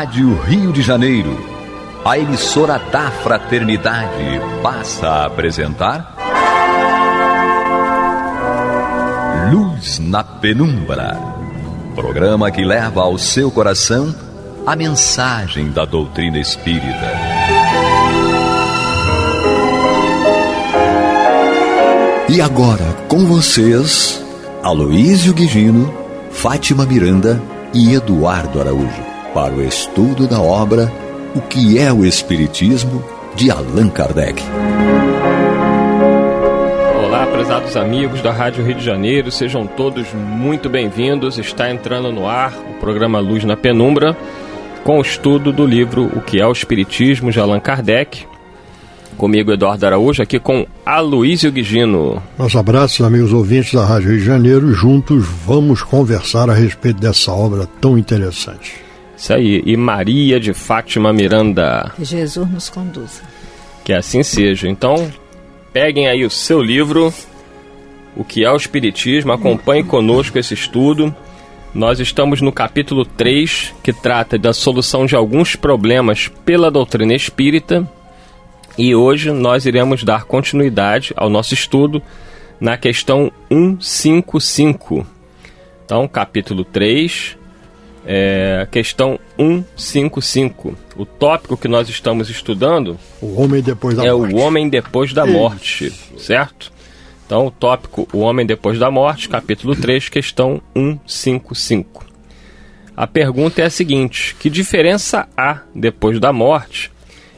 Rádio Rio de Janeiro, a emissora da fraternidade, passa a apresentar Luz na Penumbra, programa que leva ao seu coração a mensagem da doutrina espírita. E agora, com vocês, Aloísio Guigino, Fátima Miranda e Eduardo Araújo, para o estudo da obra O que é o Espiritismo, de Allan Kardec. Olá, prezados amigos da Rádio Rio de Janeiro, sejam todos muito bem-vindos. Está entrando no ar o programa Luz na Penumbra, com o estudo do livro O que é o Espiritismo, de Allan Kardec. Comigo, Eduardo Araújo, aqui com Aloísio Guigino. Nosso abraço, amigos ouvintes da Rádio Rio de Janeiro. Juntos vamos conversar a respeito dessa obra tão interessante. Isso aí. E Maria de Fátima Miranda. Que Jesus nos conduza. Que assim seja. Então, peguem aí o seu livro, O que é o Espiritismo, acompanhe conosco esse estudo. Nós estamos no capítulo 3, que trata da solução de alguns problemas pela doutrina espírita. E hoje nós iremos dar continuidade ao nosso estudo na questão 155. Então, capítulo 3, questão 155. O tópico que nós estamos estudando o homem depois da morte. O homem depois da morte, certo? Então, o tópico O Homem Depois da Morte, capítulo 3, questão 155. A pergunta é a seguinte: que diferença há depois da morte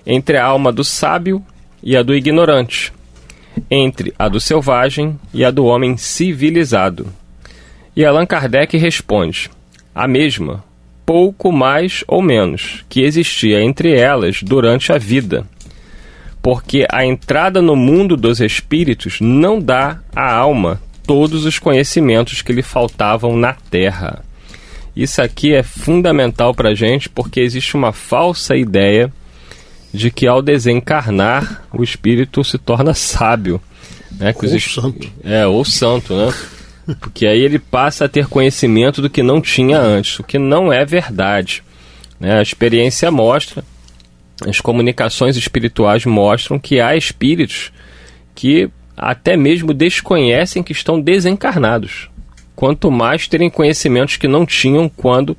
entre a alma do sábio e a do ignorante, entre a do selvagem e a do homem civilizado? E Allan Kardec responde: a mesma, pouco mais ou menos, que existia entre elas durante a vida, porque a entrada no mundo dos espíritos não dá à alma todos os conhecimentos que lhe faltavam na terra. Isso aqui é fundamental para a gente, porque existe uma falsa ideia de que ao desencarnar o espírito se torna sábio, né? Santo. Ou santo, né? Porque aí ele passa a ter conhecimento do que não tinha antes, o que não é verdade, né? A experiência mostra, as comunicações espirituais mostram que há espíritos que até mesmo desconhecem que estão desencarnados, quanto mais terem conhecimentos que não tinham quando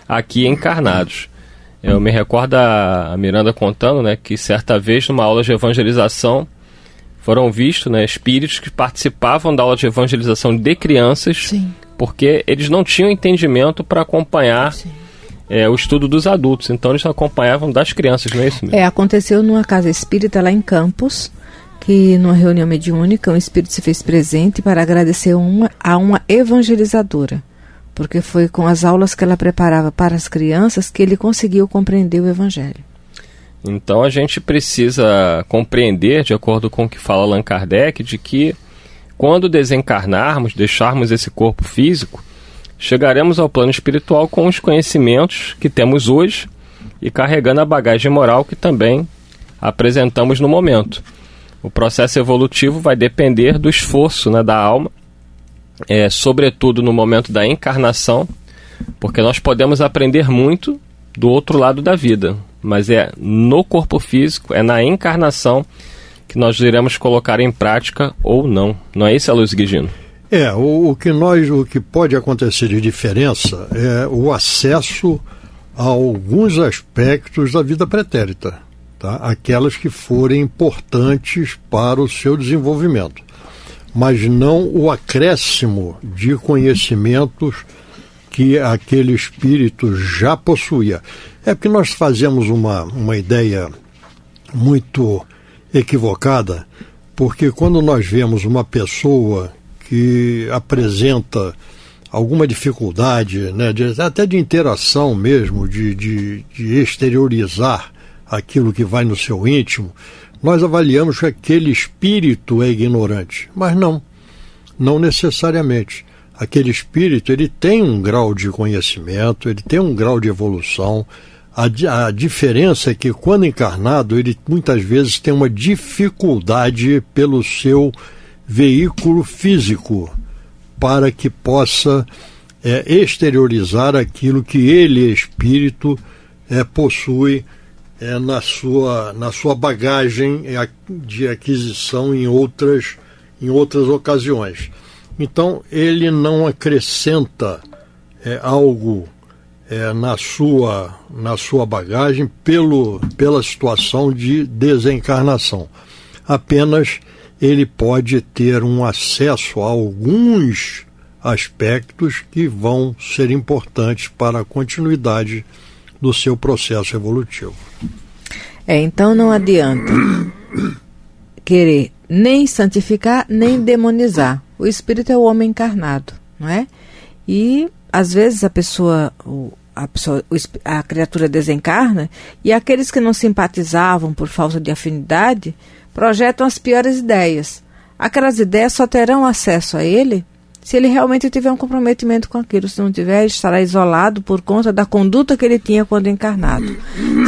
aqui encarnados. Eu me recordo a Miranda contando, né, que certa vez numa aula de evangelização foram vistos, né, espíritos que participavam da aula de evangelização de crianças. Sim. Porque eles não tinham entendimento para acompanhar o estudo dos adultos, então eles acompanhavam das crianças, não é isso mesmo? Aconteceu numa casa espírita lá em Campos, que numa reunião mediúnica um espírito se fez presente para agradecer a uma evangelizadora, porque foi com as aulas que ela preparava para as crianças que ele conseguiu compreender o Evangelho. Então a gente precisa compreender, de acordo com o que fala Allan Kardec, de que quando desencarnarmos, deixarmos esse corpo físico, chegaremos ao plano espiritual com os conhecimentos que temos hoje e carregando a bagagem moral que também apresentamos no momento. O processo evolutivo vai depender do esforço, né, da alma, sobretudo no momento da encarnação, porque nós podemos aprender muito do outro lado da vida, mas é no corpo físico, é na encarnação que nós iremos colocar em prática ou não. Não é isso, Aloísio Guigino? O que pode acontecer de diferença é o acesso a alguns aspectos da vida pretérita, tá? Aquelas que forem importantes para o seu desenvolvimento, mas não o acréscimo de conhecimentos que aquele espírito já possuía. É porque nós fazemos uma ideia muito equivocada, porque quando nós vemos uma pessoa que apresenta alguma dificuldade, né, até de interação mesmo, de exteriorizar aquilo que vai no seu íntimo, nós avaliamos que aquele espírito é ignorante, mas não necessariamente. Aquele espírito, ele tem um grau de conhecimento, ele tem um grau de evolução. A diferença é que quando encarnado, ele muitas vezes tem uma dificuldade pelo seu veículo físico para que possa exteriorizar aquilo que ele, espírito, possui na sua bagagem de aquisição em outras ocasiões. Então, ele não acrescenta algo na sua bagagem pela situação de desencarnação. Apenas ele pode ter um acesso a alguns aspectos que vão ser importantes para a continuidade do seu processo evolutivo. Então não adianta querer nem santificar, nem demonizar. O espírito é o homem encarnado, não é? E às vezes a criatura desencarna e aqueles que não simpatizavam por falta de afinidade projetam as piores ideias. Aquelas ideias só terão acesso a ele se ele realmente tiver um comprometimento com aquilo. Se não tiver, ele estará isolado por conta da conduta que ele tinha quando encarnado,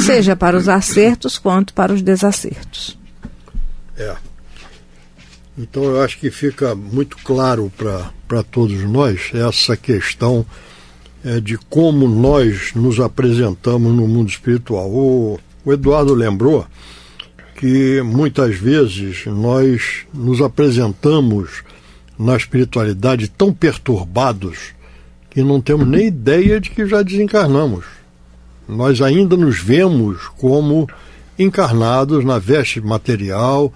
seja para os acertos quanto para os desacertos. Então eu acho que fica muito claro para todos nós essa questão de como nós nos apresentamos no mundo espiritual. O Eduardo lembrou que muitas vezes nós nos apresentamos na espiritualidade tão perturbados que não temos nem ideia de que já desencarnamos. Nós ainda nos vemos como encarnados na veste material,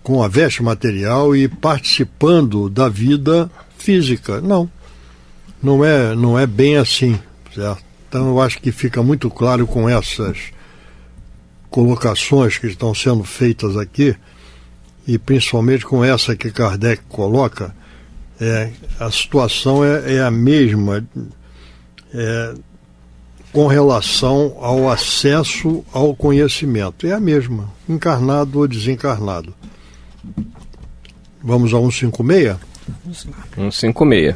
com a veste material e participando da vida física. Não é bem assim, certo? Então eu acho que fica muito claro com essas colocações que estão sendo feitas aqui, e principalmente com essa que Kardec coloca, a situação é a mesma com relação ao acesso ao conhecimento. É a mesma, encarnado ou desencarnado. Vamos a 156? Vamos lá. 156.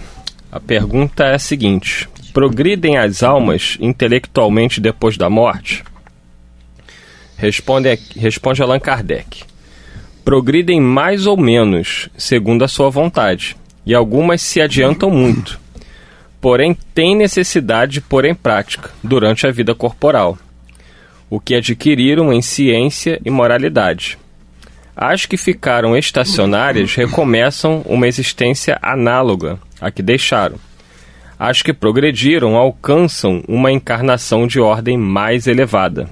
A pergunta é a seguinte: progridem as almas intelectualmente depois da morte? Responde Allan Kardec. Progridem mais ou menos, segundo a sua vontade, e algumas se adiantam muito, porém têm necessidade de pôr em prática, durante a vida corporal, o que adquiriram em ciência e moralidade. As que ficaram estacionárias recomeçam uma existência análoga à que deixaram. As que progrediram alcançam uma encarnação de ordem mais elevada.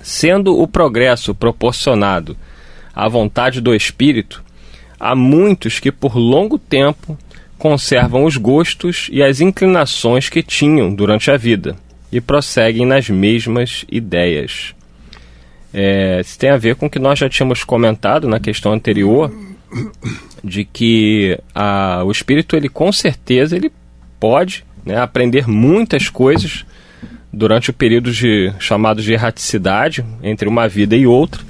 Sendo o progresso proporcionado à vontade do espírito, há muitos que por longo tempo conservam os gostos e as inclinações que tinham durante a vida e prosseguem nas mesmas ideias. Isso tem a ver com o que nós já tínhamos comentado na questão anterior, de que o espírito, ele com certeza ele pode, aprender muitas coisas durante o período chamado de erraticidade, entre uma vida e outra.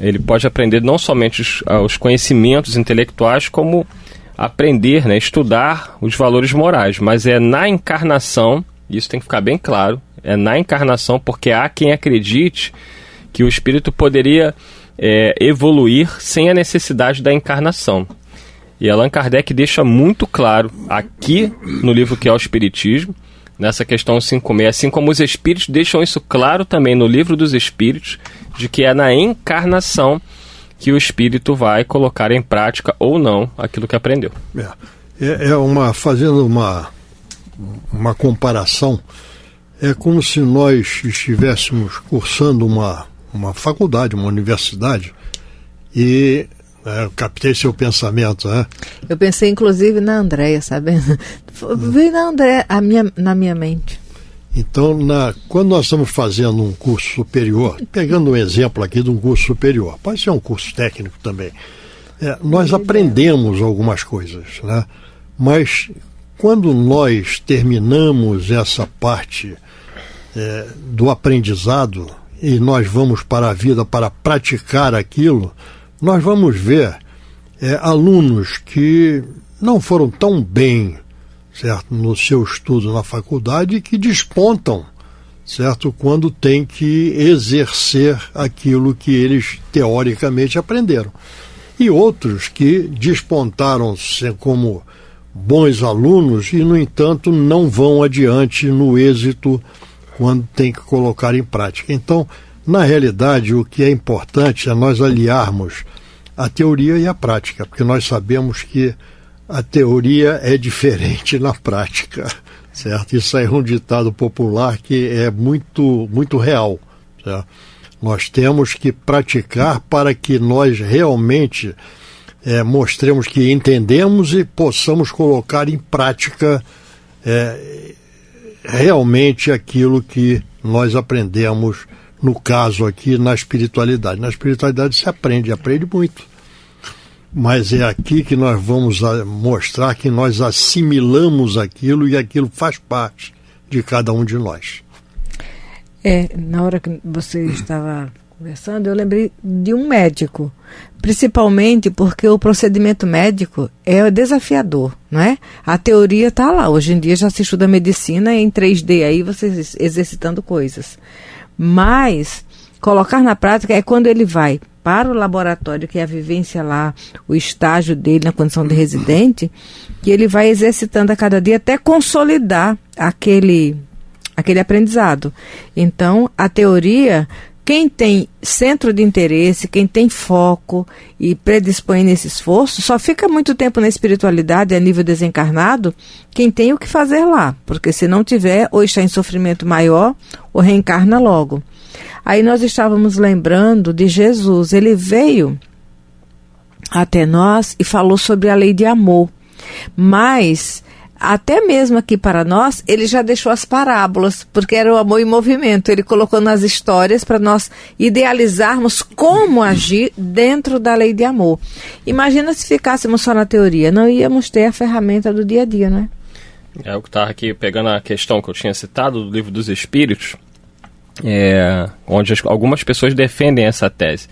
Ele pode aprender não somente os conhecimentos intelectuais, como aprender, estudar os valores morais, mas é na encarnação, isso tem que ficar bem claro, é na encarnação, porque há quem acredite que o espírito poderia evoluir sem a necessidade da encarnação. E Allan Kardec deixa muito claro aqui no livro que é o Espiritismo, nessa questão 56, assim como os espíritos deixam isso claro também no livro dos Espíritos, de que é na encarnação que o espírito vai colocar em prática ou não aquilo que aprendeu. Fazendo uma comparação, é como se nós estivéssemos cursando uma faculdade, uma universidade, e eu captei seu pensamento, né? Eu pensei inclusive na Andréia, sabe? Veio na Andréia na minha mente. Então, quando nós estamos fazendo um curso superior, pegando um exemplo aqui de um curso superior, pode ser um curso técnico também, nós aprendemos algumas coisas, né? Mas quando nós terminamos essa parte do aprendizado e nós vamos para a vida para praticar aquilo, nós vamos ver alunos que não foram tão bem, certo, no seu estudo na faculdade, que despontam, certo, quando tem que exercer aquilo que eles teoricamente aprenderam. E outros que despontaram como bons alunos e, no entanto, não vão adiante no êxito quando tem que colocar em prática. Então, na realidade, o que é importante é nós aliarmos a teoria e a prática, porque nós sabemos que a teoria é diferente na prática, certo? Isso aí é um ditado popular que é muito, muito real, certo? Nós temos que praticar para que nós realmente mostremos que entendemos e possamos colocar em prática realmente aquilo que nós aprendemos, no caso aqui, na espiritualidade. Na espiritualidade se aprende muito. Mas é aqui que nós vamos mostrar que nós assimilamos aquilo e aquilo faz parte de cada um de nós. Na hora que você estava conversando, eu lembrei de um médico, principalmente porque o procedimento médico é desafiador, não é? A teoria está lá, hoje em dia já se estuda medicina em 3D, aí você exercitando coisas. Mas colocar na prática é quando ele vai para o laboratório, que é a vivência lá, o estágio dele na condição de residente, que ele vai exercitando a cada dia até consolidar aquele aprendizado. Então, a teoria, quem tem centro de interesse, quem tem foco e predispõe nesse esforço, só fica muito tempo na espiritualidade a nível desencarnado quem tem o que fazer lá, porque se não tiver, ou está em sofrimento maior, ou reencarna logo. Aí nós estávamos lembrando de Jesus, ele veio até nós e falou sobre a lei de amor, mas até mesmo aqui para nós, ele já deixou as parábolas, porque era o amor em movimento. Ele colocou nas histórias para nós idealizarmos como agir dentro da lei de amor. Imagina se ficássemos só na teoria, não íamos ter a ferramenta do dia a dia, não é? É o que estava aqui pegando a questão que eu tinha citado do Livro dos Espíritos, onde algumas pessoas defendem essa tese.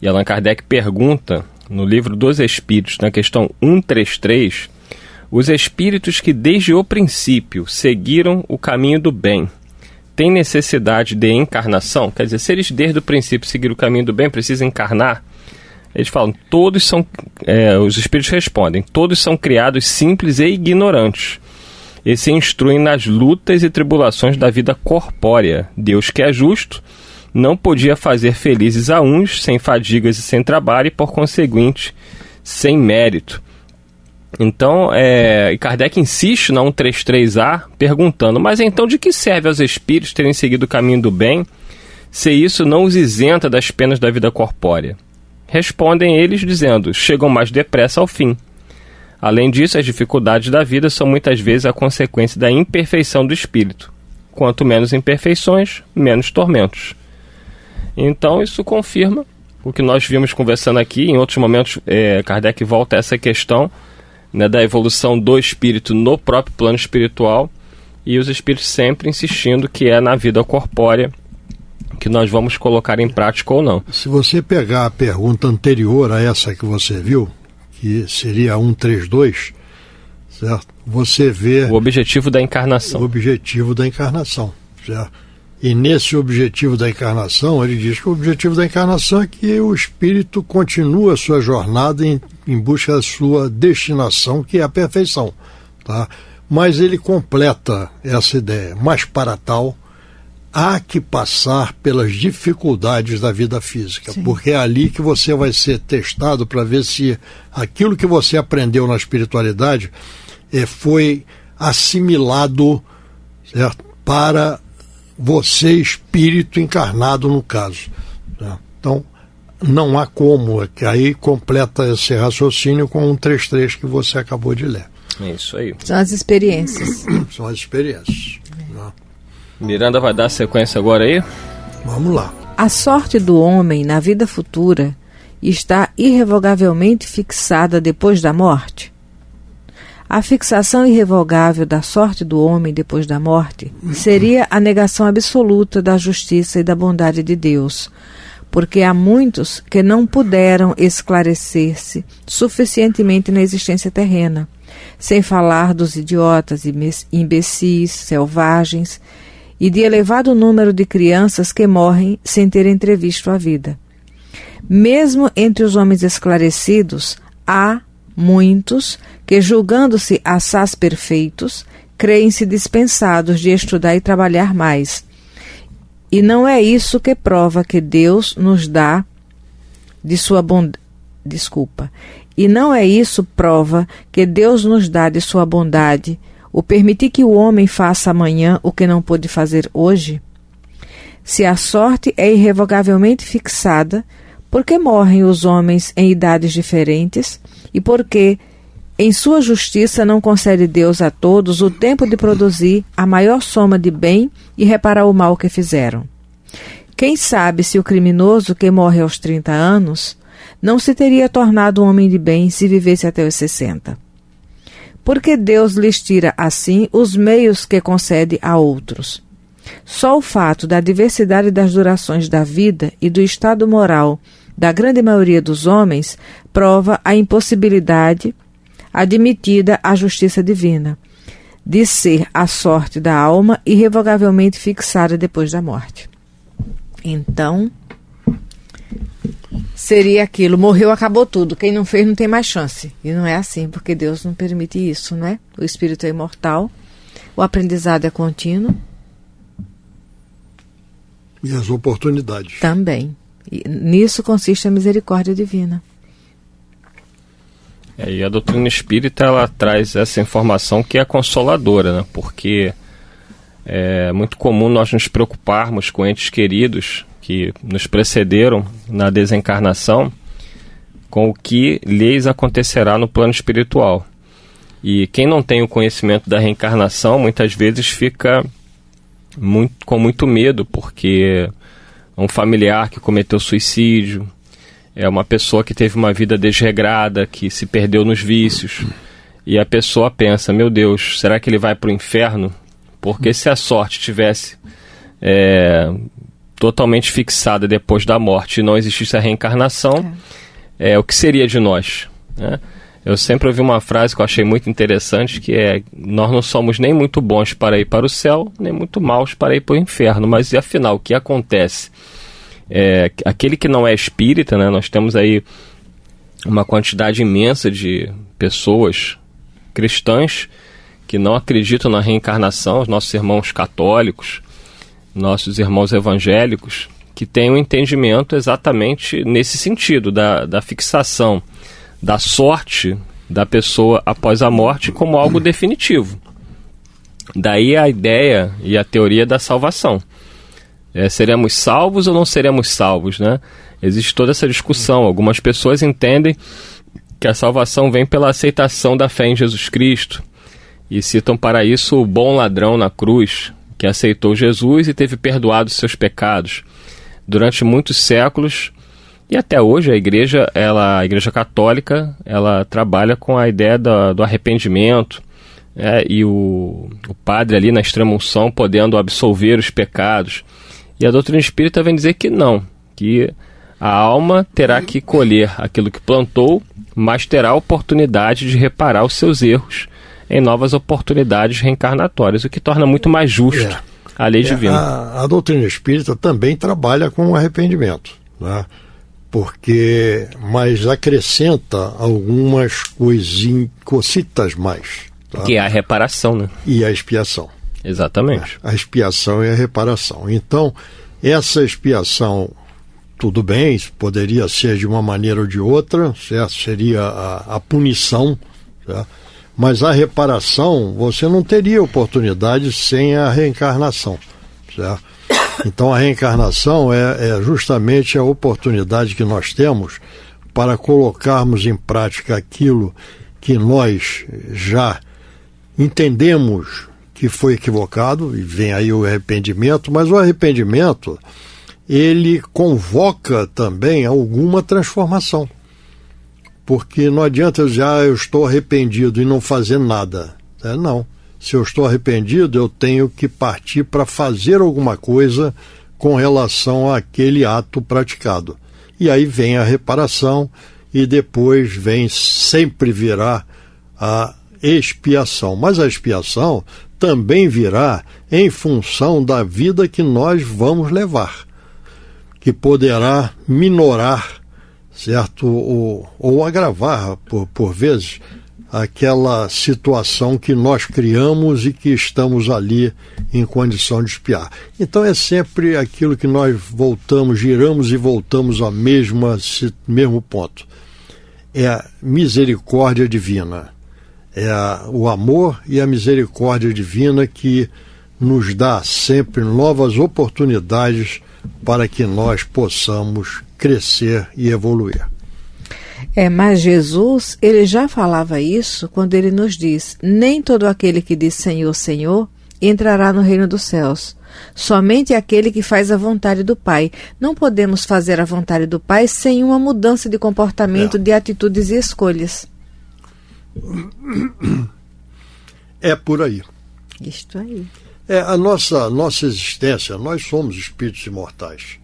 E Allan Kardec pergunta, no Livro dos Espíritos, na questão 133, os espíritos que desde o princípio seguiram o caminho do bem têm necessidade de encarnação? Quer dizer, se eles desde o princípio seguiram o caminho do bem, precisam encarnar? Eles falam, todos são, os espíritos respondem, todos são criados simples e ignorantes e se instruem nas lutas e tribulações da vida corpórea. Deus, que é justo, não podia fazer felizes a uns sem fadigas e sem trabalho e, por conseguinte, sem mérito. Então, Kardec insiste na 133A, perguntando, mas então de que serve aos espíritos terem seguido o caminho do bem, se isso não os isenta das penas da vida corpórea? Respondem eles dizendo, chegam mais depressa ao fim. Além disso, as dificuldades da vida são muitas vezes a consequência da imperfeição do espírito. Quanto menos imperfeições, menos tormentos. Então, isso confirma o que nós vimos conversando aqui. Em outros momentos, Kardec volta a essa questão, né, da evolução do espírito no próprio plano espiritual, e os espíritos sempre insistindo que é na vida corpórea que nós vamos colocar em prática ou não. Se você pegar a pergunta anterior a essa que você viu, que seria a 132, certo? Você vê o objetivo da encarnação. O objetivo da encarnação, certo? E nesse objetivo da encarnação, ele diz que o objetivo da encarnação é que o espírito continue a sua jornada em busca da sua destinação, que é a perfeição, tá? Mas ele completa essa ideia. Mas para tal, há que passar pelas dificuldades da vida física. Sim. Porque é ali que você vai ser testado para ver se aquilo que você aprendeu na espiritualidade foi assimilado, certo? Para você, espírito encarnado, no caso. Tá? Então, não há como, que aí completa esse raciocínio com 133 que você acabou de ler. É isso aí. São as experiências. São as experiências. Né? Miranda vai dar sequência agora aí? Vamos lá. A sorte do homem na vida futura está irrevogavelmente fixada depois da morte? A fixação irrevogável da sorte do homem depois da morte seria a negação absoluta da justiça e da bondade de Deus, porque há muitos que não puderam esclarecer-se suficientemente na existência terrena, sem falar dos idiotas, imbecis, selvagens, e de elevado número de crianças que morrem sem ter entrevisto a vida. Mesmo entre os homens esclarecidos, há muitos que, julgando-se assaz perfeitos, creem-se dispensados de estudar e trabalhar mais, E não é isso que prova que Deus nos dá de sua bondade. E não é isso prova que Deus nos dá de sua bondade o permitir que o homem faça amanhã o que não pôde fazer hoje? Se a sorte é irrevogavelmente fixada, por que morrem os homens em idades diferentes? E por que, em sua justiça, não concede Deus a todos o tempo de produzir a maior soma de bem e reparar o mal que fizeram? Quem sabe se o criminoso que morre aos 30 anos não se teria tornado um homem de bem se vivesse até os 60? Porque Deus lhes tira assim os meios que concede a outros. Só o fato da diversidade das durações da vida e do estado moral da grande maioria dos homens prova a impossibilidade admitida à justiça divina de ser a sorte da alma irrevogavelmente fixada depois da morte. Então, seria aquilo, morreu, acabou tudo, quem não fez não tem mais chance. E não é assim, porque Deus não permite isso, né? O espírito é imortal, o aprendizado é contínuo. E as oportunidades. Também. E nisso consiste a misericórdia divina. E a doutrina espírita, ela traz essa informação que é consoladora, né? Porque é muito comum nós nos preocuparmos com entes queridos que nos precederam na desencarnação com o que lhes acontecerá no plano espiritual. E quem não tem o conhecimento da reencarnação, muitas vezes fica com muito medo, porque é um familiar que cometeu suicídio, é uma pessoa que teve uma vida desregrada, que se perdeu nos vícios, e a pessoa pensa, meu Deus, será que ele vai para o inferno? Porque se a sorte tivesse totalmente fixada depois da morte e não existisse a reencarnação, o que seria de nós, né? Eu sempre ouvi uma frase que eu achei muito interessante, que é: nós não somos nem muito bons para ir para o céu, nem muito maus para ir para o inferno. Mas e afinal, o que acontece? Aquele que não é espírita, né, nós temos aí uma quantidade imensa de pessoas cristãs que não acreditam na reencarnação, os nossos irmãos católicos, nossos irmãos evangélicos, que têm um entendimento exatamente nesse sentido, da fixação da sorte da pessoa após a morte como algo definitivo. Daí a ideia e a teoria da salvação. Seremos salvos ou não seremos salvos, né? Existe toda essa discussão. Algumas pessoas entendem que a salvação vem pela aceitação da fé em Jesus Cristo e citam para isso o bom ladrão na cruz, que aceitou Jesus e teve perdoado seus pecados. Durante muitos séculos, e até hoje a Igreja Católica, ela trabalha com a ideia do arrependimento, e o padre ali na extrema-unção podendo absolver os pecados. E a doutrina espírita vem dizer que não, que a alma terá que colher aquilo que plantou, mas terá a oportunidade de reparar os seus erros em novas oportunidades reencarnatórias, o que torna muito mais justo a lei divina. A doutrina espírita também trabalha com o arrependimento, né? Mas acrescenta algumas cositas mais. Tá? Que é a reparação, né? E a expiação. Exatamente. A expiação e a reparação. Então, essa expiação, tudo bem, poderia ser de uma maneira ou de outra, certo? Seria a punição, certo? Mas a reparação, você não teria oportunidade sem a reencarnação, certo? Então a reencarnação é justamente a oportunidade que nós temos para colocarmos em prática aquilo que nós já entendemos que foi equivocado, e vem aí o arrependimento, mas o arrependimento, ele convoca também alguma transformação. Porque não adianta eu dizer, eu estou arrependido e não fazer nada. Não. Se eu estou arrependido, eu tenho que partir para fazer alguma coisa com relação àquele ato praticado. E aí vem a reparação e depois sempre virá a expiação. Mas a expiação também virá em função da vida que nós vamos levar, que poderá minorar, certo? Ou agravar, por vezes, aquela situação que nós criamos e que estamos ali em condição de espiar. Então é sempre aquilo que nós giramos e voltamos ao mesmo ponto. É a misericórdia divina. É o amor e a misericórdia divina que nos dá sempre novas oportunidades para que nós possamos crescer e evoluir. Mas Jesus, ele já falava isso quando ele nos diz: nem todo aquele que diz Senhor, Senhor, entrará no reino dos céus. Somente aquele que faz a vontade do Pai. Não podemos fazer a vontade do Pai sem uma mudança de comportamento, de atitudes e escolhas. É por aí. Isto aí. A nossa existência, nós somos espíritos imortais.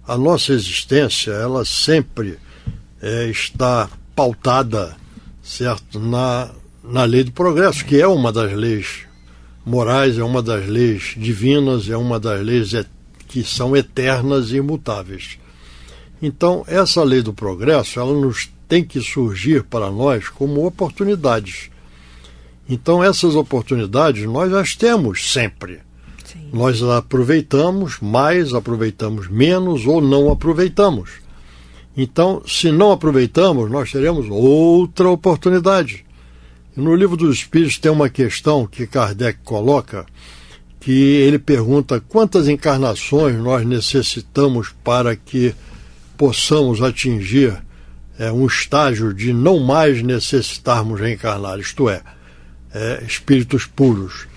A nossa existência, ela sempre está pautada, certo, na lei do progresso, que é uma das leis morais, é uma das leis divinas, é uma das leis que são eternas e imutáveis. Então, essa lei do progresso, ela nos tem que surgir para nós como oportunidades. Então, essas oportunidades nós as temos sempre. Sim. Nós aproveitamos mais, aproveitamos menos ou não aproveitamos. Então, se não aproveitamos, nós teremos outra oportunidade. E no Livro dos Espíritos tem uma questão que Kardec coloca, que ele pergunta quantas encarnações nós necessitamos para que possamos atingir um estágio de não mais necessitarmos reencarnar, isto é, espíritos puros.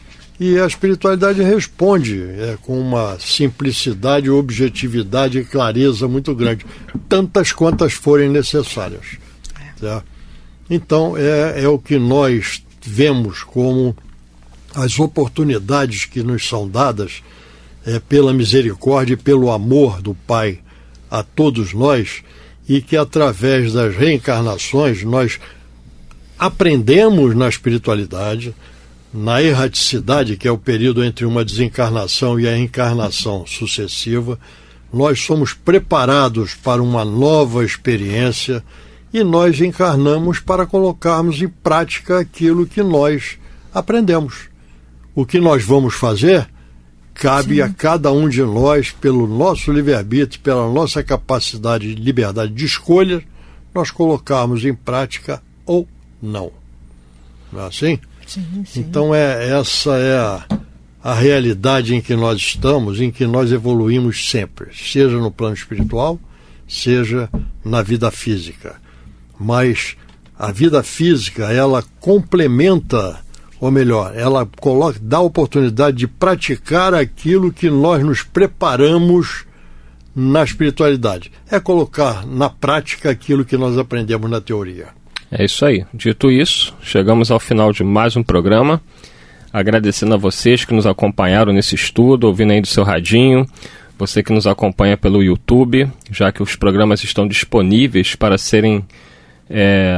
E a espiritualidade responde com uma simplicidade, objetividade e clareza muito grande, tantas quantas forem necessárias. Certo? Então, é o que nós vemos como as oportunidades que nos são dadas pela misericórdia e pelo amor do Pai a todos nós, e que através das reencarnações nós aprendemos na espiritualidade, na erraticidade, que é o período entre uma desencarnação e a encarnação sucessiva, nós somos preparados para uma nova experiência e nós encarnamos para colocarmos em prática aquilo que nós aprendemos. O que nós vamos fazer cabe a cada um de nós, pelo nosso livre-arbítrio, pela nossa capacidade de liberdade de escolha, nós colocarmos em prática ou não. Não é assim? Sim. Então essa é a realidade em que nós estamos, em que nós evoluímos sempre, seja no plano espiritual, seja na vida física. Mas a vida física, ela complementa, ou melhor, ela dá a oportunidade de praticar aquilo que nós nos preparamos na espiritualidade. É colocar na prática aquilo que nós aprendemos na teoria. É isso aí. Dito isso, chegamos ao final de mais um programa. Agradecendo a vocês que nos acompanharam nesse estudo, ouvindo aí do seu radinho. Você que nos acompanha pelo YouTube, já que os programas estão disponíveis para serem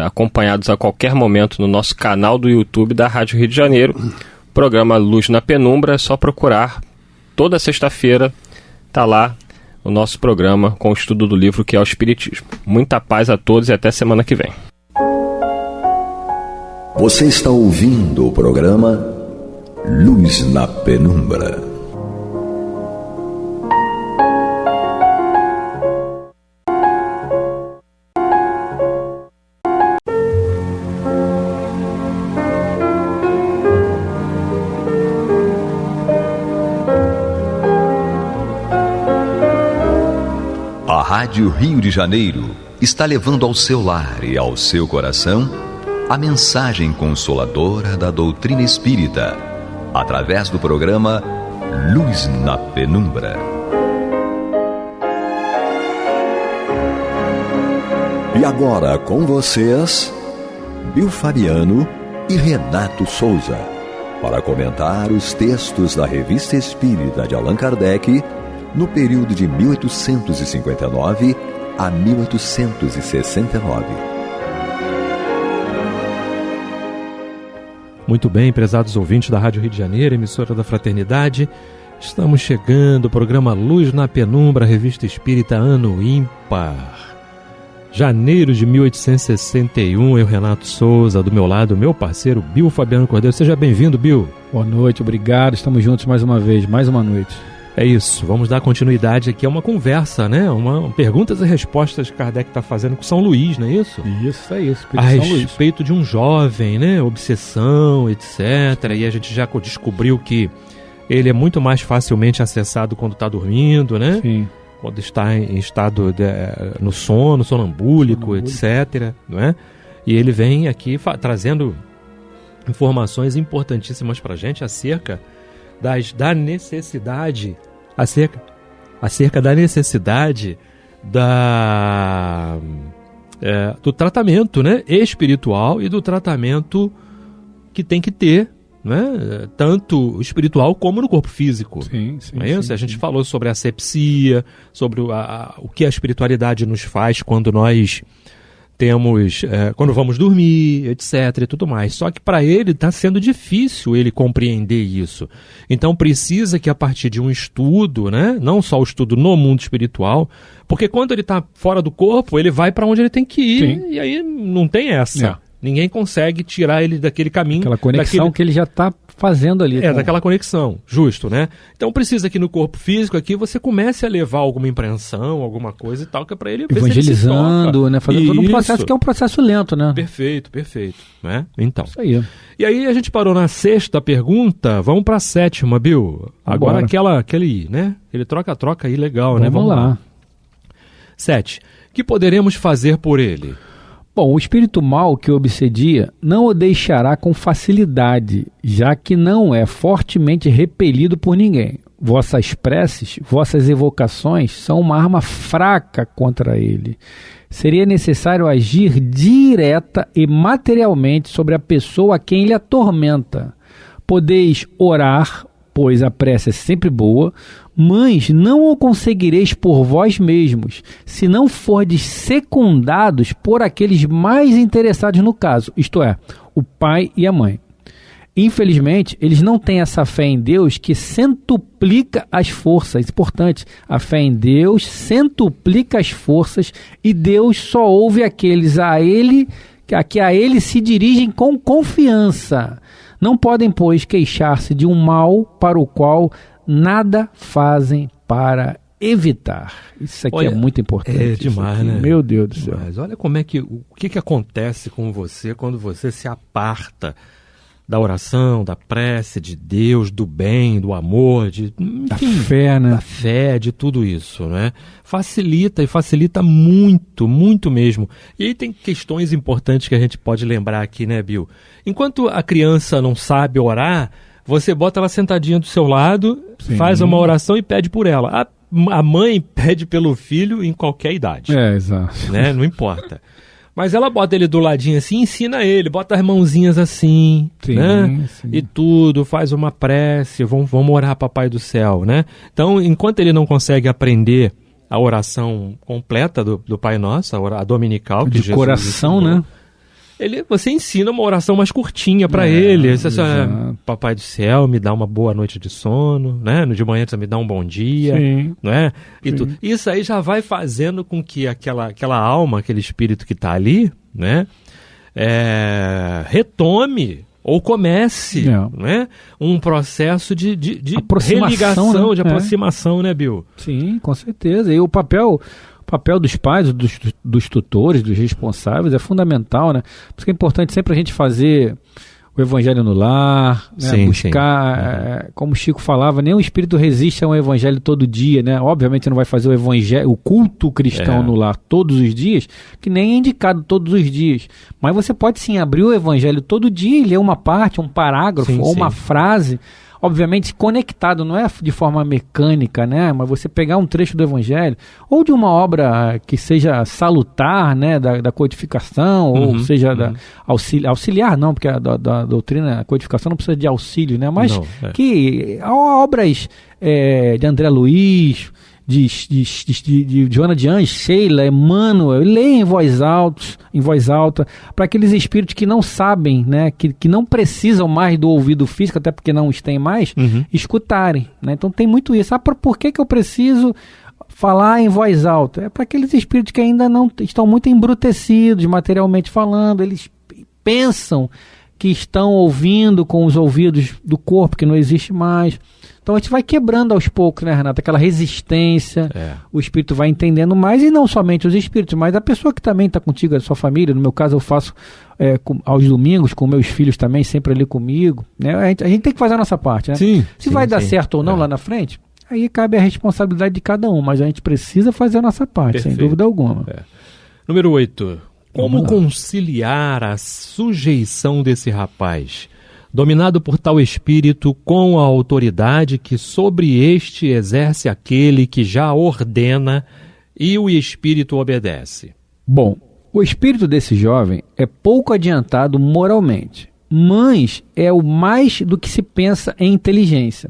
acompanhados a qualquer momento no nosso canal do YouTube da Rádio Rio de Janeiro. O programa Luz na Penumbra, é só procurar. Toda sexta-feira está lá o nosso programa com o estudo do livro que é o Espiritismo. Muita paz a todos e até semana que vem. Você está ouvindo o programa Luz na Penumbra. A Rádio Rio de Janeiro está levando ao seu lar e ao seu coração a mensagem consoladora da doutrina espírita, através do programa Luz na Penumbra. E agora com vocês, Bill Fabiano e Renato Souza, para comentar os textos da Revista Espírita de Allan Kardec, no período de 1859 a 1869. Muito bem, prezados ouvintes da Rádio Rio de Janeiro, emissora da Fraternidade, estamos chegando ao programa Luz na Penumbra, Revista Espírita Ano Ímpar. janeiro de 1861. Eu, Renato Souza, do meu lado, meu parceiro Bill Fabiano Cordeiro. Seja bem-vindo, Bill. Boa noite, obrigado. Estamos juntos mais uma vez, mais uma noite. É isso, vamos dar continuidade aqui a uma conversa, né? Uma perguntas e respostas que Kardec está fazendo com São Luís, não é isso? Isso, é isso. A respeito de um jovem, né? Obsessão, etc. E a gente já descobriu que ele é muito mais facilmente acessado quando está dormindo, né? Sim. Quando está em estado no sono, sonambúlico, etc. Não é? E ele vem aqui trazendo informações importantíssimas para a gente acerca da necessidade, acerca da necessidade do tratamento, né, espiritual e do tratamento que tem que ter, né, tanto espiritual como no corpo físico. Sim, é isso? A gente falou sobre a asepsia, sobre o que a espiritualidade nos faz quando nós temos, quando vamos dormir, etc. e tudo mais. Só que para ele está sendo difícil ele compreender isso. Então precisa que a partir de um estudo, né, não só o estudo no mundo espiritual, porque quando ele está fora do corpo, ele vai para onde ele tem que ir. Sim. E aí não tem essa. Ninguém consegue tirar ele daquele caminho. Aquela conexão que ele já está fazendo ali. Daquela conexão, justo, né? Então precisa que no corpo físico aqui você comece a levar alguma impressão, alguma coisa e tal, que é para ele evangelizando, né? Fazendo todo um processo que é um processo lento, né? Perfeito, né? Então. Isso aí. E aí a gente parou na 6ª pergunta, vamos para a 7ª, Bill. Agora aquele, né? Aquele troca-troca aí legal, né? Vamos lá. 7. Que poderemos fazer por ele? Bom, o espírito mau que o obsedia não o deixará com facilidade, já que não é fortemente repelido por ninguém. Vossas preces, vossas evocações são uma arma fraca contra ele. Seria necessário agir direta e materialmente sobre a pessoa a quem ele atormenta. Podeis orar, pois a prece é sempre boa, mas não o conseguireis por vós mesmos, se não fordes secundados por aqueles mais interessados no caso, isto é, o pai e a mãe. Infelizmente, eles não têm essa fé em Deus que centuplica as forças. Importante, a fé em Deus centuplica as forças e Deus só ouve aqueles que a ele se dirigem com confiança. Não podem, pois, queixar-se de um mal para o qual nada fazem para evitar. Isso aqui é muito importante. É demais, né? Meu Deus do céu. Mas olha como o que acontece com você quando você se aparta da oração, da prece, de Deus, do bem, do amor, da fé, né? Da fé, de tudo isso, né? Facilita muito, muito mesmo. E aí tem questões importantes que a gente pode lembrar aqui, né, Bill? Enquanto a criança não sabe orar, você bota ela sentadinha do seu lado, faz uma oração e pede por ela. A mãe pede pelo filho em qualquer idade. Exato. Né? Não importa. Mas ela bota ele do ladinho assim, ensina ele, bota as mãozinhas assim, né? Sim. E tudo, faz uma prece, vamos orar, Papai do Céu, né? Então, enquanto ele não consegue aprender a oração completa do Pai Nosso, a dominical, que de Jesus coração, ensinou, né? Você ensina uma oração mais curtinha para ele. Você Papai do Céu, me dá uma boa noite de sono, né? De manhã você me dá um bom dia, né? Isso aí já vai fazendo com que aquela alma, aquele espírito que está ali, né? Retome ou comece, né? Um processo de religação, né? De aproximação, né, Bill? Sim, com certeza. E o papel dos pais, dos tutores, dos responsáveis é fundamental, né? Por isso que é importante sempre a gente fazer o evangelho no lar, né? Buscar, como o Chico falava, nenhum espírito resiste a um evangelho todo dia, né? Obviamente você não vai fazer o evangelho, o culto cristão no lar todos os dias, que nem é indicado todos os dias. Mas você pode sim abrir o evangelho todo dia e ler uma parte, um parágrafo ou uma frase, obviamente conectado, não é de forma mecânica, né? Mas você pegar um trecho do Evangelho, ou de uma obra que seja salutar, né? Da codificação, ou seja, auxiliar não, porque da doutrina, a codificação não precisa de auxílio, né? Mas que obras de André Luiz, de Joana de Anjos, Sheila, Emmanuel, leia em voz alta, para aqueles espíritos que não sabem, né, que não precisam mais do ouvido físico, até porque não os têm mais, escutarem, né? Então tem muito isso. Por que eu preciso falar em voz alta é para aqueles espíritos que ainda não estão muito embrutecidos, materialmente falando, eles pensam que estão ouvindo com os ouvidos do corpo, que não existe mais. Então a gente vai quebrando aos poucos, né, Renato? Aquela resistência, o espírito vai entendendo mais, e não somente os espíritos, mas a pessoa que também está contigo, a sua família. No meu caso eu faço aos domingos com meus filhos também, sempre ali comigo, né? A gente tem que fazer a nossa parte, né? Se vai dar certo ou não lá na frente, aí cabe a responsabilidade de cada um, mas a gente precisa fazer a nossa parte, sem dúvida alguma. Número 8. Como conciliar a sujeição desse rapaz, dominado por tal espírito, com a autoridade que sobre este exerce aquele que já ordena e o espírito obedece? Bom, o espírito desse jovem é pouco adiantado moralmente, mas é o mais do que se pensa em inteligência.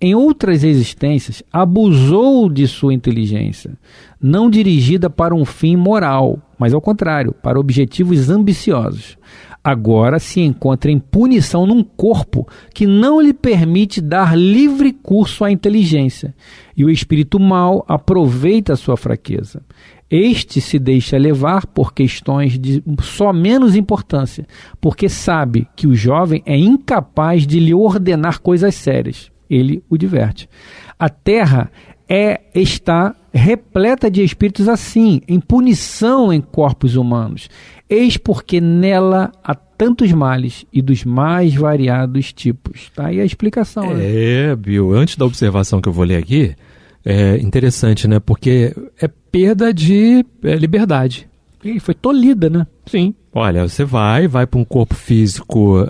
Em outras existências, abusou de sua inteligência, não dirigida para um fim moral, mas ao contrário, para objetivos ambiciosos. Agora se encontra em punição num corpo que não lhe permite dar livre curso à inteligência, e o espírito mau aproveita a sua fraqueza. Este se deixa levar por questões de só menos importância, porque sabe que o jovem é incapaz de lhe ordenar coisas sérias. Ele o diverte. A terra está repleta de espíritos assim, em punição em corpos humanos. Eis porque nela há tantos males e dos mais variados tipos. Tá aí a explicação. Né? Bill, antes da observação que eu vou ler aqui, é interessante, né? Porque é perda de liberdade. E foi tolhida, né? Sim. Olha, você vai para um corpo físico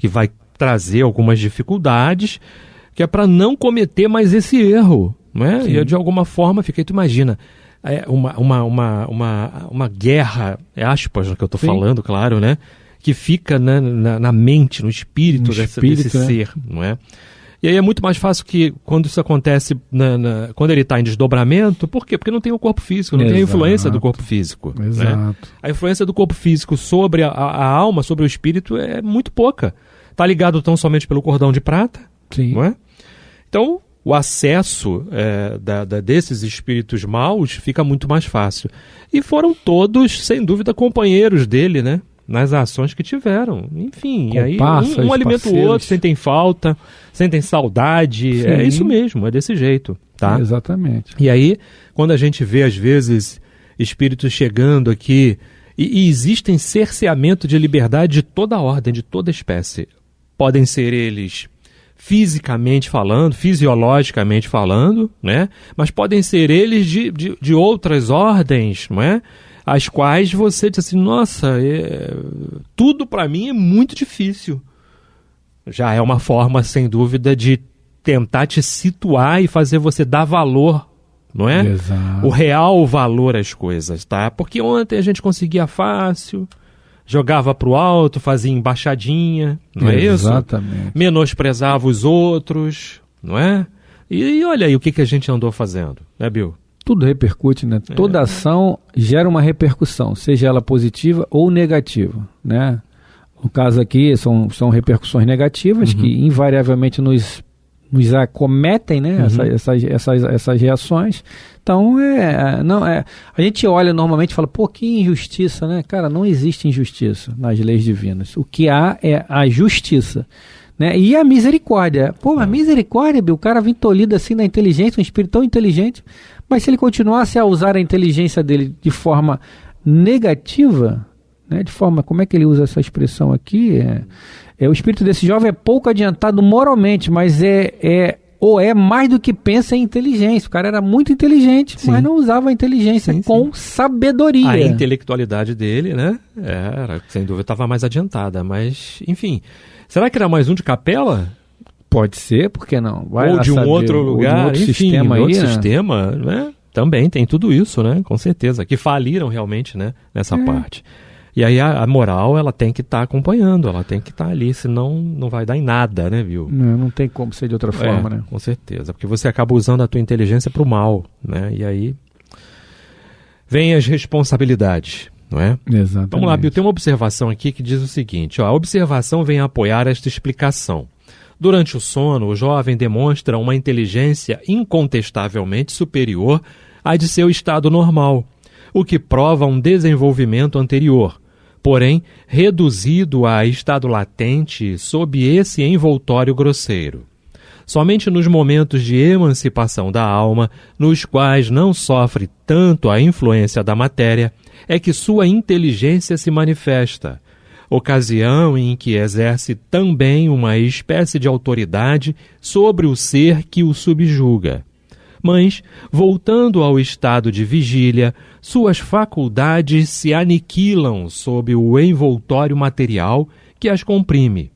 que vai trazer algumas dificuldades, que é para não cometer mais esse erro, né? E de alguma forma, tu imagina, uma guerra, aspas no que eu estou falando, claro, né? Que fica na mente, no espírito, desse ser, não é? E aí é muito mais fácil que quando isso acontece, quando ele está em desdobramento. Por quê? Porque não tem o corpo físico, não tem a influência do corpo físico. Exato. Né? A influência do corpo físico sobre a alma, sobre o espírito, é muito pouca. Está ligado tão somente pelo cordão de prata. Sim. Não é? Então, o acesso desses espíritos maus fica muito mais fácil. E foram todos, sem dúvida, companheiros dele, né? Nas ações que tiveram. Enfim, e aí um alimenta o outro, sentem falta, sentem saudade. Sim. É isso mesmo, é desse jeito. Tá? Exatamente. E aí, quando a gente vê, às vezes, espíritos chegando aqui, e existem cerceamento de liberdade de toda ordem, de toda espécie. Podem ser eles fisicamente falando, fisiologicamente falando, né? Mas podem ser eles de outras ordens, não é? As quais você diz assim, nossa, tudo para mim é muito difícil. Já é uma forma, sem dúvida, de tentar te situar e fazer você dar valor, não é? Exato. O real valor às coisas, tá? Porque ontem a gente conseguia fácil, jogava pro alto, fazia embaixadinha, não é isso? Exatamente. Menosprezava os outros, não é? E olha aí o que a gente andou fazendo, né, Bill? Tudo repercute, né? Toda ação gera uma repercussão, seja ela positiva ou negativa, né? No caso aqui, são repercussões negativas que invariavelmente nos acometem, né? Essas reações. Então, a gente olha normalmente e fala, pô, que injustiça, né? Cara, não existe injustiça nas leis divinas. O que há é a justiça, né? E a misericórdia. Pô, a misericórdia, Bill, o cara vem tolhido assim na inteligência, um espírito tão inteligente, mas se ele continuasse a usar a inteligência dele de forma negativa, né? De forma, como é que ele usa essa expressão aqui? O espírito desse jovem é pouco adiantado moralmente, mas é mais do que pensa em inteligência. O cara era muito inteligente, mas não usava a inteligência com sabedoria. A intelectualidade dele, né? Sem dúvida, estava mais adiantada. Mas, enfim, será que era mais um de capela? Pode ser, por que não? Ou de um outro lugar, outro sistema aí, outro sistema, né? Também tem tudo isso, né? Com certeza. Que faliram realmente, né? Nessa parte. E aí a moral, ela tem que estar acompanhando, ela tem que estar ali, senão não vai dar em nada, né, viu? Não tem como ser de outra forma, né? Com certeza, porque você acaba usando a tua inteligência para o mal, né? E aí vem as responsabilidades, não é? Exatamente. Vamos lá, Bill, tem uma observação aqui que diz o seguinte, ó, a observação vem apoiar esta explicação. Durante o sono, o jovem demonstra uma inteligência incontestavelmente superior à de seu estado normal, o que prova um desenvolvimento anterior, porém reduzido a estado latente sob esse envoltório grosseiro. Somente nos momentos de emancipação da alma, nos quais não sofre tanto a influência da matéria, é que sua inteligência se manifesta, ocasião em que exerce também uma espécie de autoridade sobre o ser que o subjuga. Mas, voltando ao estado de vigília, suas faculdades se aniquilam sob o envoltório material que as comprime.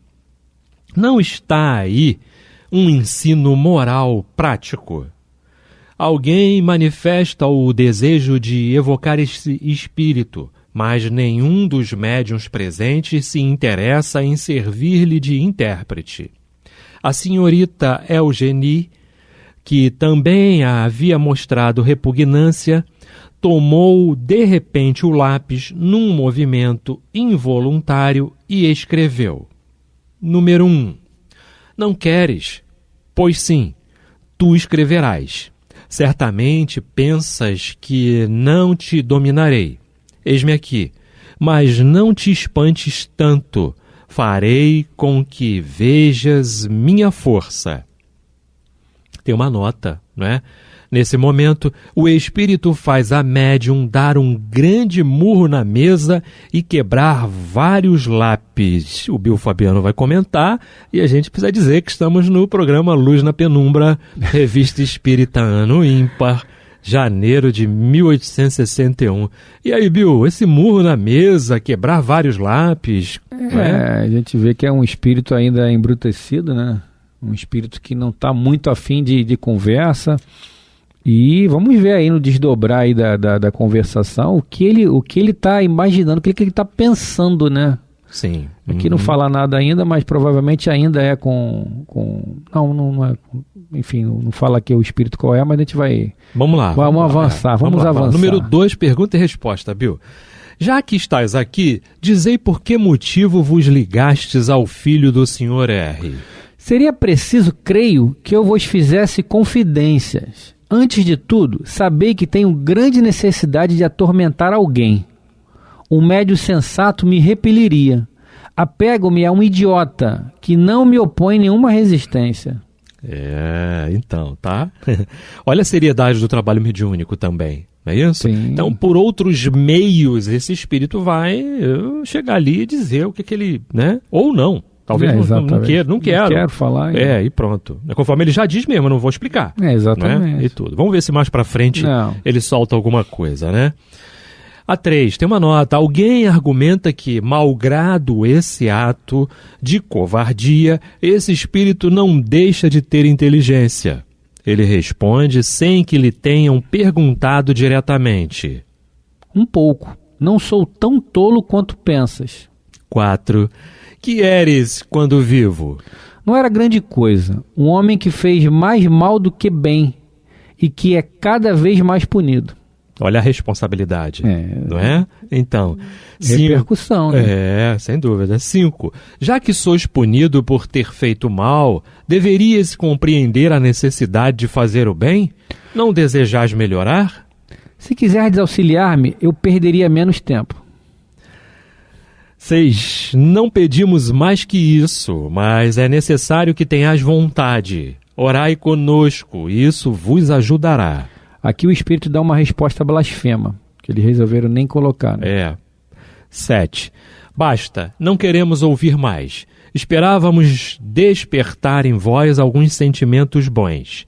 Não está aí um ensino moral prático. Alguém manifesta o desejo de evocar esse espírito, mas nenhum dos médiuns presentes se interessa em servir-lhe de intérprete. A senhorita Eugenie, que também havia mostrado repugnância, tomou de repente o lápis num movimento involuntário e escreveu. Número 1. Não queres? Pois sim, tu escreverás. Certamente pensas que não te dominarei. Eis-me aqui, mas não te espantes tanto. Farei com que vejas minha força. Tem uma nota, não é? Nesse momento, o espírito faz a médium dar um grande murro na mesa e quebrar vários lápis. O Bill Fabiano vai comentar e a gente precisa dizer que estamos no programa Luz na Penumbra, Revista Espírita Ano Ímpar, janeiro de 1861. E aí, Bill, esse murro na mesa, quebrar vários lápis... A gente vê que é um espírito ainda embrutecido, né? Um espírito que não está muito afim de conversa. E vamos ver aí no desdobrar aí da conversação o que ele está imaginando, o que ele está pensando, né? Sim. Aqui não fala nada ainda, mas provavelmente ainda é não é, enfim, não fala aqui o espírito qual é, mas a gente vai... Vamos lá. Vamos avançar. Número 2, pergunta e resposta, Bill. Já que estás aqui, dizei por que motivo vos ligastes ao filho do Sr. R. Seria preciso, creio, que eu vos fizesse confidências. Antes de tudo, sabei que tenho grande necessidade de atormentar alguém. Um médio sensato me repeliria. Apego-me a um idiota que não me opõe nenhuma resistência. Então, tá? Olha a seriedade do trabalho mediúnico também, não é isso? Sim. Então, por outros meios, esse espírito vai chegar ali e dizer o que ele, né? Ou não. Talvez não quero. Não quero falar. E pronto. Conforme ele já diz mesmo, eu não vou explicar. Exatamente. Né? E tudo. Vamos ver se mais pra frente ele solta alguma coisa, né? A 3, tem uma nota. Alguém argumenta que, malgrado esse ato de covardia, esse espírito não deixa de ter inteligência. Ele responde sem que lhe tenham perguntado diretamente. Um pouco. Não sou tão tolo quanto pensas. 4. Que eres quando vivo? Não era grande coisa. Um homem que fez mais mal do que bem e que é cada vez mais punido. Olha a responsabilidade, não é? Então, repercussão, né? Sem dúvida. 5. Já que sois punido por ter feito mal, deverias compreender a necessidade de fazer o bem? Não desejais melhorar? Se quiserdes auxiliar-me, eu perderia menos tempo. 6. Não pedimos mais que isso, mas é necessário que tenhas vontade. Orai conosco, isso vos ajudará. Aqui o Espírito dá uma resposta blasfema, que eles resolveram nem colocar. Né? 7. Basta, não queremos ouvir mais. Esperávamos despertar em vós alguns sentimentos bons.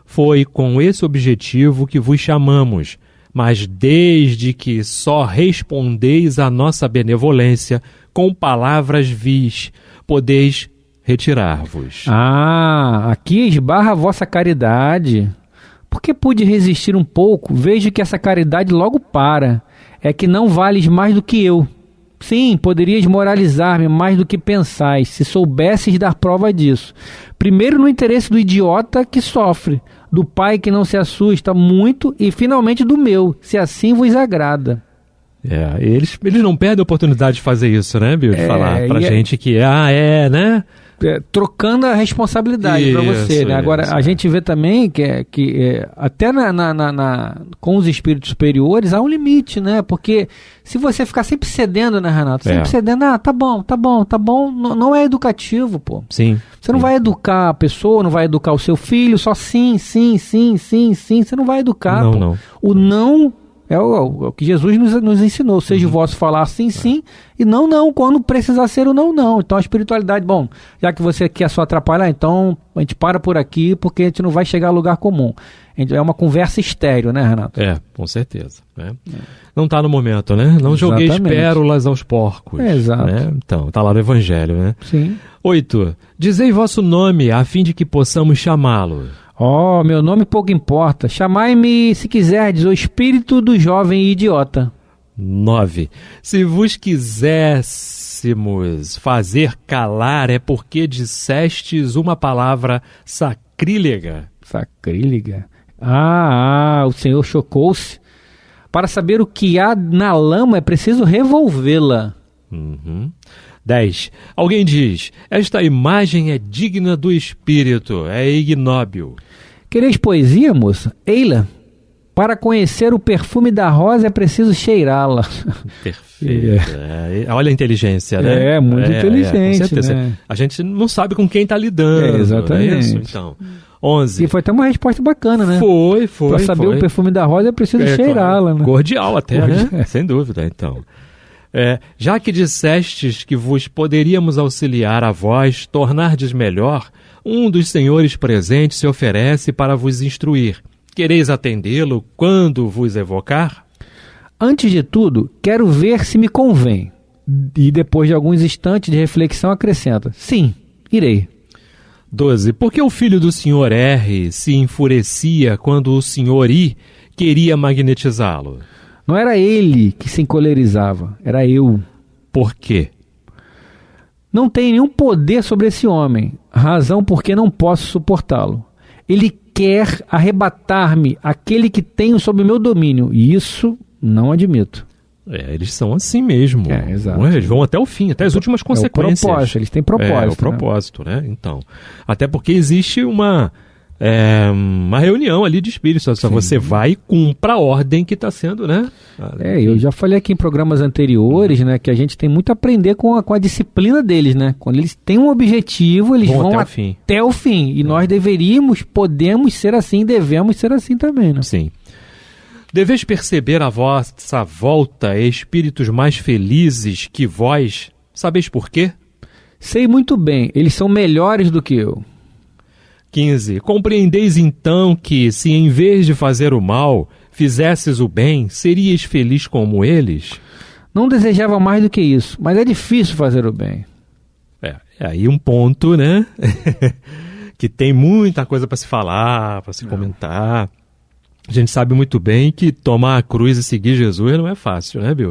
Foi com esse objetivo que vos chamamos, mas desde que só respondeis à nossa benevolência com palavras vis, podeis retirar-vos. Aqui esbarra a vossa caridade. Porque pude resistir um pouco, vejo que essa caridade logo para. É que não vales mais do que eu. Sim, poderias moralizar-me mais do que pensais, se soubesses dar prova disso. Primeiro no interesse do idiota que sofre, do pai que não se assusta muito e finalmente do meu, se assim vos agrada. Eles não perdem a oportunidade de fazer isso, né, Bill? De falar pra gente que, né? trocando a responsabilidade para você, né? Agora, a gente vê também que até com os espíritos superiores há um limite, né? Porque se você ficar sempre cedendo, né, Renato? Sempre cedendo, tá bom, não é educativo, pô. Sim. Você não vai educar a pessoa, não vai educar o seu filho, só sim, você não vai educar, pô. Não. O não é o que Jesus nos ensinou, seja o vosso falar sim, e não, quando precisar ser o não. Então a espiritualidade, bom, já que você quer só atrapalhar, então a gente para por aqui, porque a gente não vai chegar a lugar comum. É uma conversa estéril, né, Renato? Com certeza. Né? Não está no momento, né? Não jogueis pérolas aos porcos. Exato. Né? Então, está lá no Evangelho, né? Sim. 8. Dizei vosso nome, a fim de que possamos chamá-lo. Meu nome pouco importa. Chamai-me, se quiserdes, o espírito do jovem idiota. 9. Se vos quiséssemos fazer calar, é porque dissestes uma palavra sacrílega. Sacrílega? O Senhor chocou-se. Para saber o que há na lama, é preciso revolvê-la. 10. Alguém diz, esta imagem é digna do espírito, é ignóbil. Quereis poesia, moça? Ei-la. Para conhecer o perfume da rosa é preciso cheirá-la. Perfeito. Olha a inteligência, né? Muito inteligente. Com certeza. Né? A gente não sabe com quem está lidando. Exatamente. É isso? Então, 11. E foi até uma resposta bacana, né? Foi. Para saber o perfume da rosa é preciso cheirá-la. Claro. Né? Cordial até, né? Sem dúvida, então. Já que dissestes que vos poderíamos auxiliar a vós, tornardes melhor, um dos senhores presentes se oferece para vos instruir. Quereis atendê-lo quando vos evocar? Antes de tudo, quero ver se me convém. E depois de alguns instantes de reflexão acrescenta. Sim, irei. 12. Por que o filho do senhor R se enfurecia quando o senhor I queria magnetizá-lo? Não era ele que se encolerizava, era eu. Por quê? Não tenho nenhum poder sobre esse homem, razão porque não posso suportá-lo. Ele quer arrebatar-me aquele que tenho sob meu domínio, e isso não admito. Eles são assim mesmo. Exato. Eles vão até o fim, até as últimas consequências. O propósito, eles têm propósito. O propósito, né? Então, até porque existe uma reunião ali de espíritos. Só você vai e cumpra a ordem que está sendo, né? Eu já falei aqui em programas anteriores, né, que a gente tem muito a aprender com a disciplina deles, né? Quando eles têm um objetivo, eles vão até o fim. E nós podemos ser assim, devemos ser assim também, né? Sim. Deveis perceber à vossa volta espíritos mais felizes que vós. Sabeis por quê? Sei muito bem, eles são melhores do que eu. 15. Compreendeis então que, se em vez de fazer o mal, fizesses o bem, serias feliz como eles? Não desejava mais do que isso, mas é difícil fazer o bem. Aí um ponto, né? Que tem muita coisa para se falar, para se comentar. A gente sabe muito bem que tomar a cruz e seguir Jesus não é fácil, né, Bill?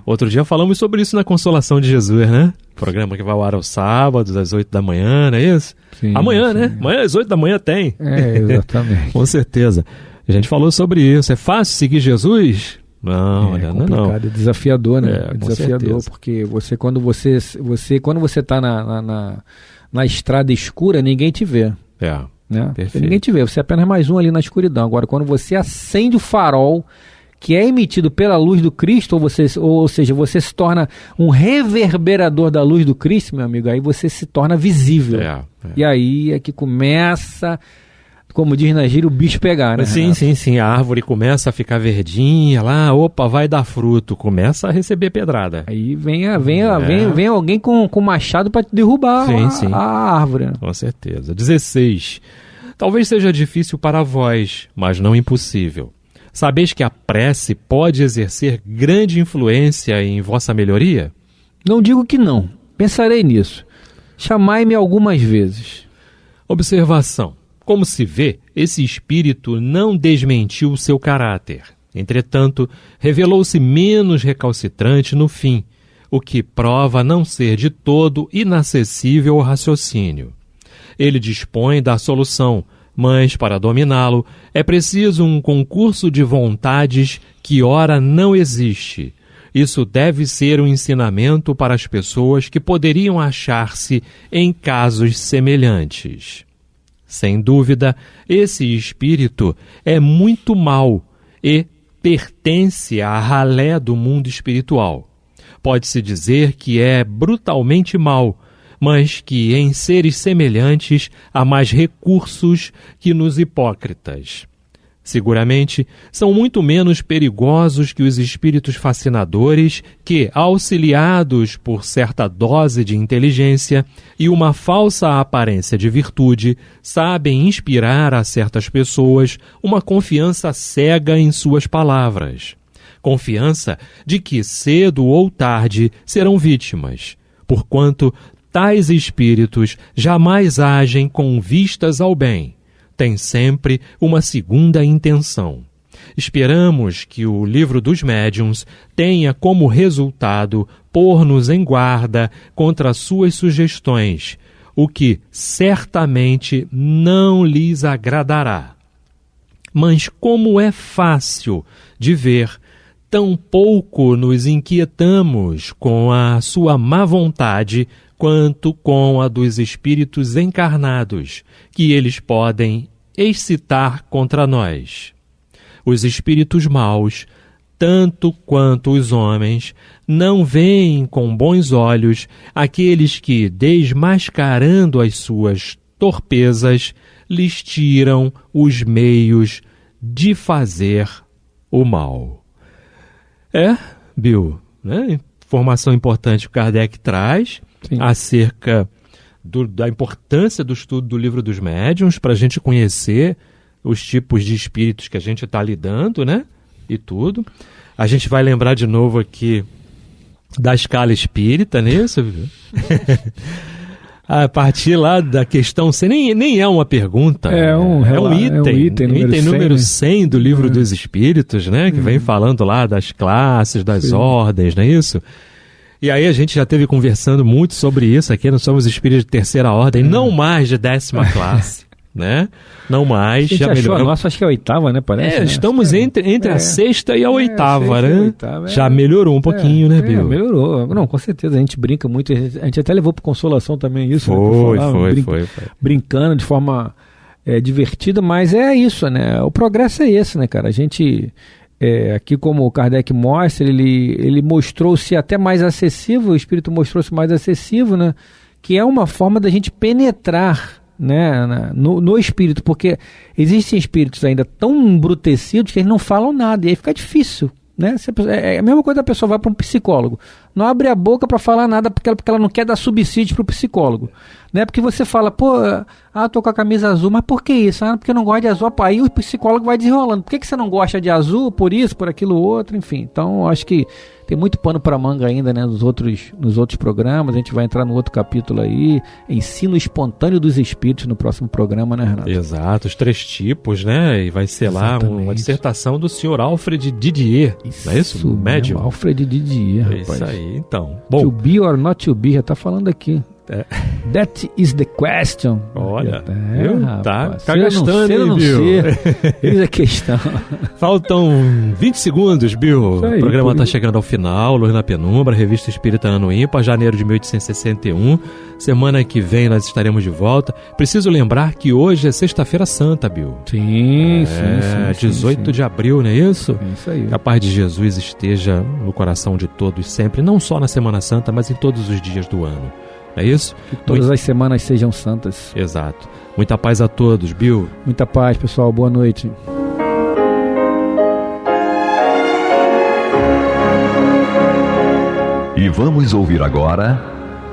Outro dia falamos sobre isso na Consolação de Jesus, né? Programa que vai ao ar aos sábados, às 8 da manhã, não é isso? Sim, amanhã, né? Amanhã às 8 da manhã tem. Exatamente. Com certeza. A gente falou sobre isso. É fácil seguir Jesus? Não, é complicado, é desafiador, né? É desafiador, certeza. Porque quando você está na estrada escura, ninguém te vê. Né? Ninguém te vê, você é apenas mais um ali na escuridão. Agora, quando você acende o farol que é emitido pela luz do Cristo, ou seja, você se torna um reverberador da luz do Cristo, meu amigo, aí você se torna visível. E aí é que começa, como diz na gíria, o bicho pegar, né? Sim. A árvore começa a ficar verdinha lá, vai dar fruto, começa a receber pedrada. Aí vem alguém com machado para derrubar a árvore. Né? Com certeza. 16. Talvez seja difícil para vós, mas não impossível. Sabeis que a prece pode exercer grande influência em vossa melhoria? Não digo que não. Pensarei nisso. Chamai-me algumas vezes. Observação. Como se vê, esse espírito não desmentiu o seu caráter. Entretanto, revelou-se menos recalcitrante no fim, o que prova não ser de todo inacessível ao raciocínio. Ele dispõe da solução, mas, para dominá-lo, é preciso um concurso de vontades que ora não existe. Isso deve ser um ensinamento para as pessoas que poderiam achar-se em casos semelhantes. Sem dúvida, esse espírito é muito mau e pertence à ralé do mundo espiritual. Pode-se dizer que é brutalmente mau, mas que em seres semelhantes há mais recursos que nos hipócritas. Seguramente, são muito menos perigosos que os espíritos fascinadores que, auxiliados por certa dose de inteligência e uma falsa aparência de virtude, sabem inspirar a certas pessoas uma confiança cega em suas palavras. Confiança de que, cedo ou tarde, serão vítimas, porquanto tais espíritos jamais agem com vistas ao bem. Tem sempre uma segunda intenção. Esperamos que o Livro dos Médiuns tenha como resultado pôr-nos em guarda contra suas sugestões, o que certamente não lhes agradará. Mas como é fácil de ver, tão pouco nos inquietamos com a sua má vontade quanto com a dos espíritos encarnados, que eles podem excitar contra nós. Os espíritos maus, tanto quanto os homens, não veem com bons olhos aqueles que, desmascarando as suas torpezas, lhes tiram os meios de fazer o mal. Bill, né? Informação importante que o Kardec traz. Sim. Acerca da importância do estudo do Livro dos Médiuns para a gente conhecer os tipos de espíritos que a gente está lidando, né? E tudo. A gente vai lembrar de novo aqui da escala espírita, né? A partir lá da questão, nem é uma pergunta, é um item número 100 do Livro dos Espíritos, né? Que vem falando lá das classes, das ordens, não é isso? E aí a gente já esteve conversando muito sobre isso aqui, nós somos espíritos de terceira ordem, não mais de 10ª classe, né? Não mais. A gente achou a nossa, acho que é a 8ª, né? Parece, né? Estamos entre a 6ª e a 8ª, né? Já melhorou um pouquinho, né, Bill? Melhorou. Não, com certeza, a gente brinca muito, a gente até levou para Consolação também isso. Foi. Brincando de forma divertida, mas é isso, né? O progresso é esse, né, cara? A gente... aqui como o Kardec mostra, ele mostrou-se até mais acessível, o espírito mostrou-se mais acessível, né? Que é uma forma da gente penetrar, né, no espírito, porque existem espíritos ainda tão embrutecidos que eles não falam nada, e aí fica difícil, né? É a mesma coisa da pessoa vai para um psicólogo, não abre a boca para falar nada porque ela não quer dar subsídio para o psicólogo, né? Porque você fala, tô com a camisa azul, mas por que isso? Porque eu não gosto de azul. Aí o psicólogo vai desenrolando, por que você não gosta de azul? Por isso, por aquilo outro, enfim. Então acho que tem muito pano para manga ainda, né, nos outros programas. A gente vai entrar no outro capítulo aí, ensino espontâneo dos espíritos, no próximo programa, né, Renato? Exato, os 3 tipos, né? E vai ser lá uma dissertação do senhor Alfred Didier, não é isso? O médium. Alfred Didier, rapaz. Isso aí, então. Bom, to be or not to be, já tá falando aqui. That is the question. Olha, tá gastando, hein, Bill? Eis a questão. Faltam 20 segundos, Bill. O programa está chegando ao final. Luz na Penumbra, Revista Espírita Ano Ímpar, janeiro de 1861. Semana que vem nós estaremos de volta. Preciso lembrar que hoje é Sexta-feira Santa, Bill. Sim. 18 de abril, não é isso? Isso aí. Que a paz de Jesus esteja no coração de todos sempre, não só na Semana Santa, mas em todos os dias do ano. É isso? Que todas as semanas sejam santas. Exato. Muita paz a todos, Bill. Muita paz, pessoal. Boa noite. E vamos ouvir agora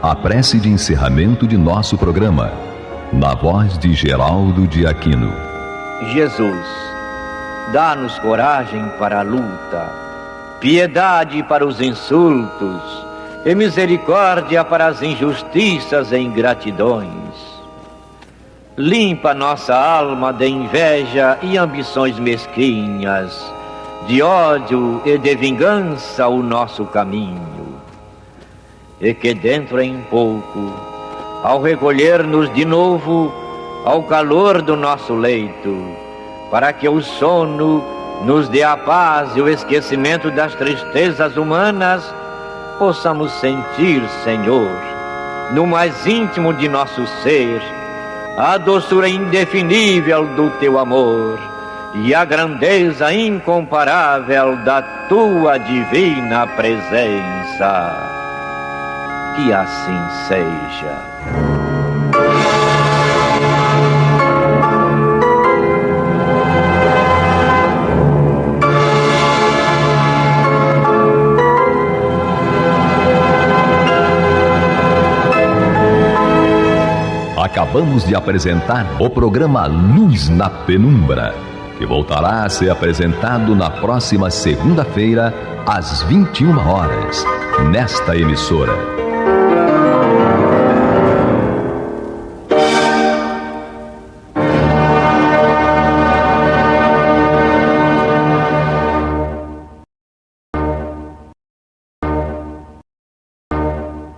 a prece de encerramento de nosso programa, na voz de Geraldo de Aquino. Jesus, dá-nos coragem para a luta, piedade para os insultos, e misericórdia para as injustiças e ingratidões. Limpa nossa alma de inveja e ambições mesquinhas, de ódio e de vingança o nosso caminho. E que dentro em pouco, ao recolher-nos de novo ao calor do nosso leito, para que o sono nos dê a paz e o esquecimento das tristezas humanas, possamos sentir, Senhor, no mais íntimo de nosso ser, a doçura indefinível do Teu amor e a grandeza incomparável da Tua divina presença. Que assim seja. Acabamos de apresentar o programa Luz na Penumbra, que voltará a ser apresentado na próxima segunda-feira, às 21 horas, nesta emissora.